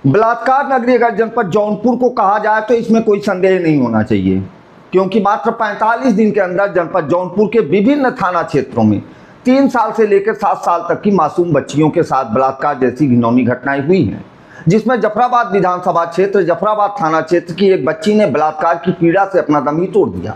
बलात्कार नगरी अगर जनपद जौनपुर को कहा जाए तो इसमें कोई संदेह नहीं होना चाहिए, क्योंकि मात्र 45 दिन के अंदर जनपद जौनपुर के विभिन्न थाना क्षेत्रों में 3 साल से लेकर 7 साल तक की मासूम बच्चियों के साथ बलात्कार जैसी घिनौनी घटनाएं हुई हैं, जिसमें जफराबाद विधानसभा क्षेत्र जफराबाद थाना क्षेत्र की एक बच्ची ने बलात्कार की पीड़ा से अपना दम ही तोड़ दिया।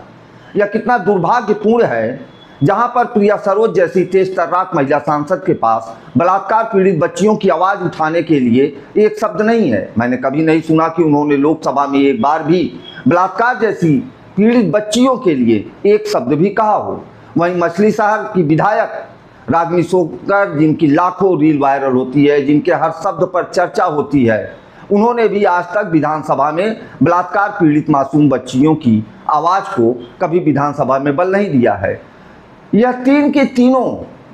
यह कितना दुर्भाग्यपूर्ण है, जहां पर प्रिया सरोज जैसी तेज तर्राक महिला सांसद के पास बलात्कार पीड़ित बच्चियों की आवाज उठाने के लिए एक शब्द नहीं है। मैंने कभी नहीं सुना कि उन्होंने लोकसभा में एक बार भी बलात्कार जैसी पीड़ित बच्चियों के लिए एक शब्द भी कहा हो। वहीं मछली शहर की विधायक रागिनी सोनकर, जिनकी लाखों रील वायरल होती है, जिनके हर शब्द पर चर्चा होती है, उन्होंने भी आज तक विधानसभा में बलात्कार पीड़ित मासूम बच्चियों की आवाज को कभी विधानसभा में बल नहीं दिया है। यह तीन की तीनों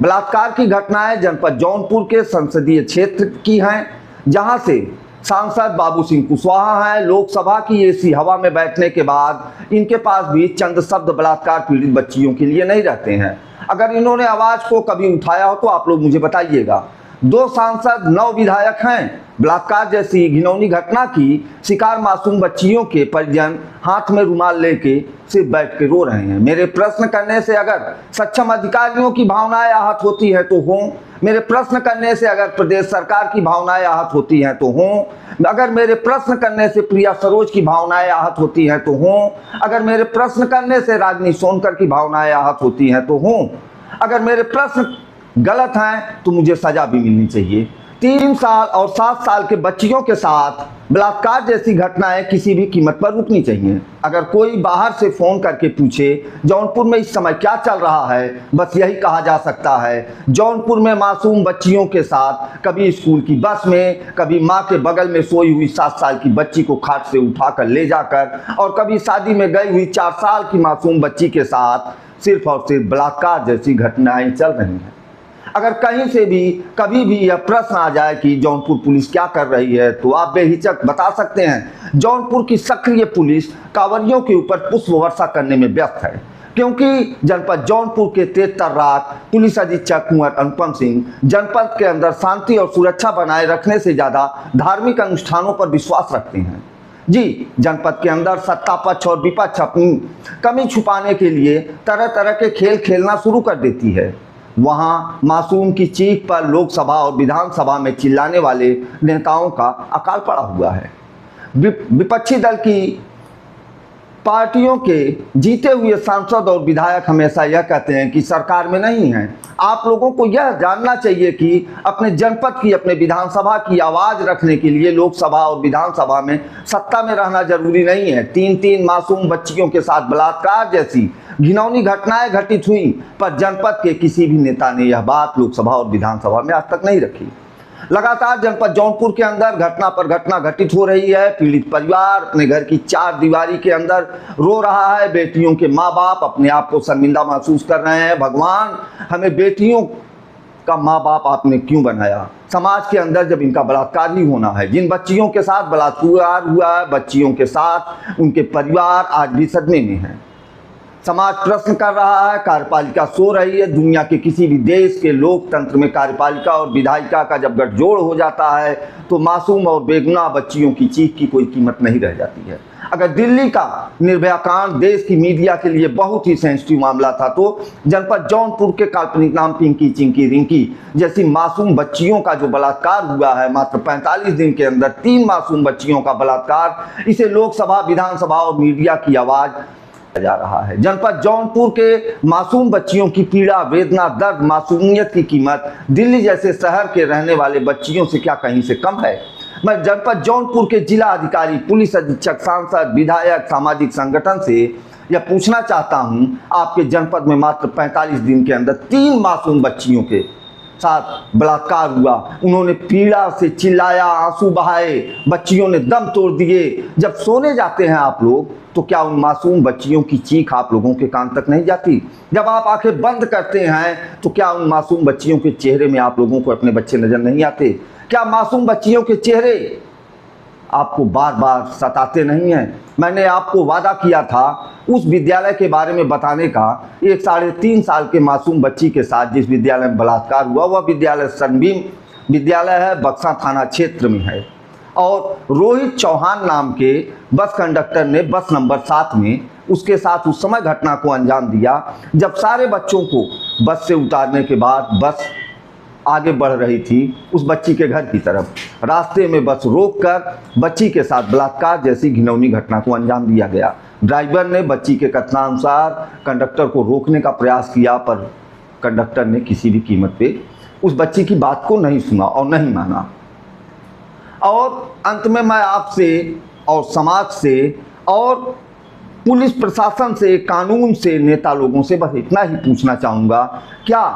बलात्कार की घटनाएं जनपद जौनपुर के संसदीय क्षेत्र की हैं, जहां से सांसद बाबू सिंह कुशवाहा हैं। लोकसभा की एसी हवा में बैठने के बाद इनके पास भी चंद शब्द बलात्कार पीड़ित बच्चियों के लिए नहीं रहते हैं। अगर इन्होंने आवाज को कभी उठाया हो तो आप लोग मुझे बताइएगा। 2 सांसद 9 विधायक हैं। बलात्कार जैसी घिनौनी घटना की शिकार मासूम बच्चियों के परिजन हाथ में रुमाल लेके सिर्फ बैठ के रो रहे हैं। मेरे प्रश्न करने से अगर सक्षम अधिकारियों की भावनाएं आहत होती हैं तो हों, मेरे प्रश्न करने से अगर प्रदेश सरकार की भावनाएं आहत होती हैं तो हों, अगर मेरे प्रश्न करने से प्रिया सरोज की भावनाएं आहत होती हैं तो हों, अगर मेरे प्रश्न करने से रागिनी सोनकर की भावनाएं आहत होती हैं तो हों, अगर मेरे प्रश्न गलत हैं तो मुझे सजा भी मिलनी चाहिए। 3 साल और 7 साल के बच्चियों के साथ बलात्कार जैसी घटनाएं किसी भी कीमत पर रुकनी चाहिए। अगर कोई बाहर से फोन करके पूछे जौनपुर में इस समय क्या चल रहा है, बस यही कहा जा सकता है, जौनपुर में मासूम बच्चियों के साथ कभी स्कूल की बस में, कभी माँ के बगल में सोई हुई 7 साल की बच्ची को खाट से उठाकर ले जाकर, और कभी शादी में गई हुई 4 साल की मासूम बच्ची के साथ सिर्फ और सिर्फ बलात्कार जैसी घटनाएं चल रही हैं। अगर कहीं से भी कभी भी यह प्रश्न आ जाए कि जौनपुर पुलिस क्या कर रही है, तो आप बेहिचक बता सकते हैं जौनपुर की सक्रिय पुलिस कांवरियों के ऊपर पुष्प वर्षा करने में व्यस्त है, क्योंकि जनपद जौनपुर के तेज तर्राक पुलिस अधीक्षक कुंवर अनुपम सिंह जनपद के अंदर शांति और सुरक्षा बनाए रखने से ज्यादा धार्मिक अनुष्ठानों पर विश्वास रखते हैं। जी, जनपद के अंदर सत्ता पक्ष और विपक्ष अपनी कमी छुपाने के लिए तरह तरह के खेल खेलना शुरू कर देती है। वहां मासूम की चीख पर लोकसभा और विधानसभा में चिल्लाने वाले नेताओं का अकाल पड़ा हुआ है। विपक्षी दल की पार्टियों के जीते हुए सांसद और विधायक हमेशा यह कहते हैं कि सरकार में नहीं है। आप लोगों को यह जानना चाहिए कि अपने जनपद की, अपने विधानसभा की आवाज रखने के लिए लोकसभा और विधानसभा में सत्ता में रहना जरूरी नहीं है। 3 मासूम बच्चियों के साथ बलात्कार जैसी घिनौनी घटनाएं घटित हुई, पर जनपद के किसी भी नेता ने यह बात लोकसभा और विधानसभा में आज तक नहीं रखी। लगातार जनपद जौनपुर के अंदर घटना पर घटना घटित हो रही है। पीड़ित परिवार अपने घर की 4 दीवारी के अंदर रो रहा है। बेटियों के माँ बाप अपने आप को शर्मिंदा महसूस कर रहे हैं। भगवान, हमें बेटियों का माँ बाप आपने क्यों बनाया? समाज के अंदर जब इनका बलात्कार ही होना है, जिन बच्चियों के साथ बलात्कार हुआ है, बच्चियों के साथ उनके परिवार आज भी सदमे में है। समाज प्रश्न कर रहा है, कार्यपालिका सो रही है। दुनिया के किसी भी देश के लोकतंत्र में कार्यपालिका और विधायिका का जब गठजोड़ हो जाता है तो मासूम और बेगुनाह बच्चियों की चीख की कोई कीमत नहीं रह जाती है। अगर दिल्ली का निर्भया कांड देश की मीडिया के लिए बहुत ही सेंसिटिव मामला था, तो जनपद जौनपुर के काल्पनिक नाम पिंकी, चिंकी, रिंकी जैसी मासूम बच्चियों का जो बलात्कार हुआ है, मात्र 45 दिन के अंदर 3 मासूम बच्चियों का बलात्कार, इसे लोकसभा, विधानसभा और मीडिया की आवाज जा रहा है। जनपद जौनपुर के मासूम बच्चियों की पीड़ा, वेदना, दर्द, मासूमियत की कीमत दिल्ली जैसे शहर के रहने वाले बच्चियों से क्या कहीं से कम है? मैं जनपद जौनपुर के जिला अधिकारी, पुलिस अधीक्षक, सांसद, विधायक, सामाजिक संगठन से यह पूछना चाहता हूं, आपके जनपद में मात्र 45 दिन के अंदर 3 मासूम बच्चियों के साथ बलात्कार हुआ, उन्होंने पीड़ा से चिल्लाया, आंसू बहाए, बच्चियों ने दम तोड़ दिए। जब सोने जाते हैं आप लोग तो क्या उन मासूम बच्चियों की चीख आप लोगों के कान तक नहीं जाती? जब आप आंखें बंद करते हैं तो क्या उन मासूम बच्चियों के चेहरे में आप लोगों को अपने बच्चे नजर नहीं आते? क्या मासूम बच्चियों के चेहरे आपको बार बार सताते नहीं हैं? मैंने आपको वादा किया था उस विद्यालय के बारे में बताने का। एक 3.5 साल के मासूम बच्ची के साथ जिस विद्यालय में बलात्कार हुआ, वह विद्यालय सनबीम विद्यालय है, बक्सा थाना क्षेत्र में है। और रोहित चौहान नाम के बस कंडक्टर ने बस नंबर 7 में उसके साथ उस समय घटना को अंजाम दिया जब सारे बच्चों को बस से उतारने के बाद बस आगे बढ़ रही थी उस बच्ची के घर की तरफ। रास्ते में बस रोककर बच्ची के साथ बलात्कार जैसी घिनौनी घटना को अंजाम दिया गया। ड्राइवर ने बच्ची के कथनानुसार कंडक्टर को रोकने का प्रयास किया, पर कंडक्टर ने किसी भी कीमत पे उस बच्ची की बात को नहीं सुना और नहीं माना। और अंत में मैं आपसे और समाज से और पुलिस प्रशासन से, कानून से, नेता लोगों से बस इतना ही पूछना चाहूँगा, क्या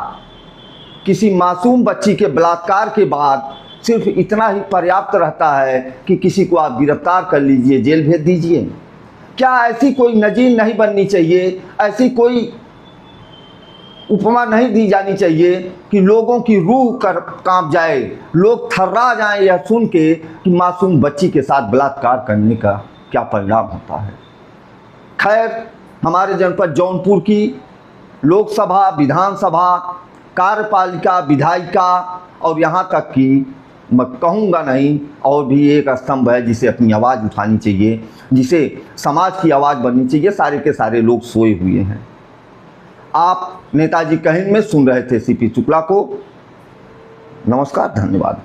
किसी मासूम बच्ची के बलात्कार के बाद सिर्फ इतना ही पर्याप्त रहता है कि किसी को आप गिरफ्तार कर लीजिए, जेल भेज दीजिए? क्या ऐसी कोई नज़ीर नहीं बननी चाहिए, ऐसी कोई उपमा नहीं दी जानी चाहिए कि लोगों की रूह कांप जाए, लोग थर्रा जाएं यह सुन के कि मासूम बच्ची के साथ बलात्कार करने का क्या परिणाम होता है? खैर, हमारे जनपद जौनपुर की लोकसभा, विधानसभा, कार्यपालिका, विधायिका और यहाँ तक कि मैं कहूँगा नहीं, और भी एक स्तंभ है जिसे अपनी आवाज़ उठानी चाहिए, जिसे समाज की आवाज़ बननी चाहिए। सारे के सारे लोग सोए हुए हैं। आप नेताजी कहिन में सुन रहे थे सीपी शुक्ला को। नमस्कार, धन्यवाद।